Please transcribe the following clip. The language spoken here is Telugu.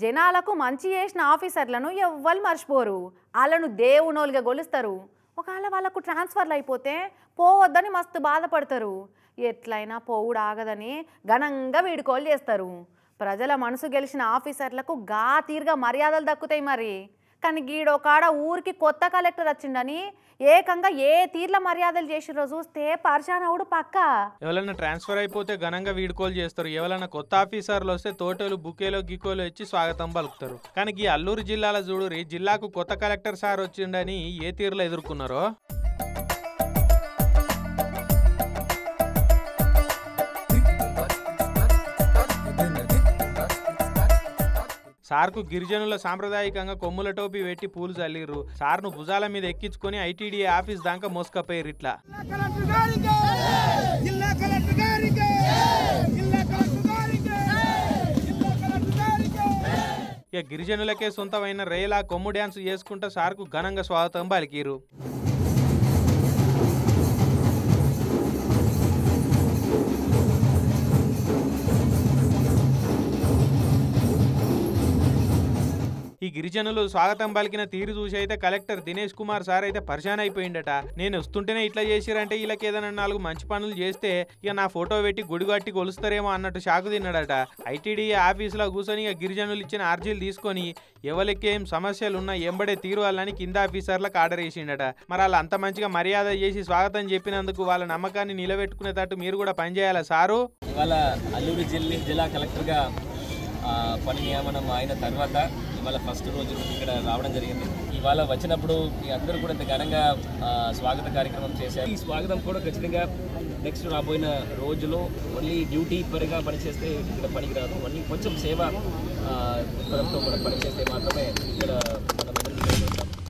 జనాలకు మంచి చేసిన ఆఫీసర్లను ఎవ్వరు మర్చిపోరు. వాళ్ళను దేవునోలుగా గొలుస్తారు. ఒకవేళ వాళ్ళకు ట్రాన్స్ఫర్లు అయిపోతే పోవద్దని మస్తు బాధపడతారు. ఎట్లయినా పోవుడు ఆగదని ఘనంగా వీడుకోలు చేస్తారు. ప్రజల మనసు గెలిచిన ఆఫీసర్లకు గా తీరుగా మర్యాదలు దక్కుతాయి మరి. కానీ గీడోకాడ ఊరికి కొత్త కలెక్టర్ వచ్చిండని ఏకంగా ఏ తీర్ల మర్యాదలు చేసిరో చూస్తే పరిశానవుడు పక్క. ఎవరైనా ట్రాన్స్ఫర్ అయిపోతే ఘనంగా వీడుకోలు చేస్తారు. ఎవరైనా కొత్త ఆఫీసర్లు వస్తే తోటలు బుకేలో గికోలు ఇచ్చి స్వాగతం పలుకుతారు. కానీ ఈ అల్లూరు జిల్లాలో చూడురి, జిల్లాకు కొత్త కలెక్టర్ సార్ వచ్చిండని ఏ తీరులో ఎదుర్కొన్నారో. సార్కు గిరిజనుల సాంప్రదాయకంగా కొమ్ముల టోపీ పెట్టి పూలు చల్లిర్రు. సార్ను భుజాల మీద ఎక్కించుకొని ఐటీడీఏ ఆఫీస్ దాకా మోసుకపోయారు. ఇట్లా ఇక గిరిజనులకే సొంతమైన రేలా కొమ్ము డ్యాన్స్ చేసుకుంటూ సార్కు ఘనంగా స్వాగతం పలికిరు. ఈ గిరిజనులు స్వాగతం పలికిన తీరు చూసి అయితే కలెక్టర్ దినేష్ కుమార్ సార్ అయితే పరిశాన్ అయిపోయిందట. నేను వస్తుంటేనే ఇట్లా చేసిరంటే వీళ్ళకి ఏదైనా 4 మంచి పనులు చేస్తే ఇక నా ఫోటో పెట్టి గుడి కట్టి కొలుస్తారేమో అన్నట్టు షాకు తిన్నాడట. ఐటీడీఏ ఆఫీసులో కూర్చొని ఇక గిరిజనులు ఇచ్చిన అర్జీలు తీసుకొని ఎవరికేం సమస్యలున్నా ఎంబడే తీరువాలని కింద ఆఫీసర్లకు ఆర్డర్ చేసిండట. మరి వాళ్ళు అంత మంచిగా మర్యాద చేసి స్వాగతం చెప్పినందుకు వాళ్ళ నమ్మకాన్ని నిలబెట్టుకునేటట్టు మీరు కూడా పనిచేయాలా సారు? ఇవాళ అల్లూరు జిల్లా కలెక్టర్గా పని నియామనం అయిన తర్వాత ఇవాళ ఫస్ట్ రోజు ఇక్కడ రావడం జరిగింది. ఇవాళ వచ్చినప్పుడు మీ అందరూ కూడా ఇంత ఘనంగా స్వాగత కార్యక్రమం చేశారు. ఈ స్వాగతం కూడా ఖచ్చితంగా నెక్స్ట్ రాబోయిన రోజులో ఓన్లీ డ్యూటీ పరంగా పనిచేస్తే ఇక్కడ పనికి రాదు. ఓన్లీ కొంచెం సేవ దృక్పథంతో కూడా పనిచేస్తే మాత్రమే ఇక్కడ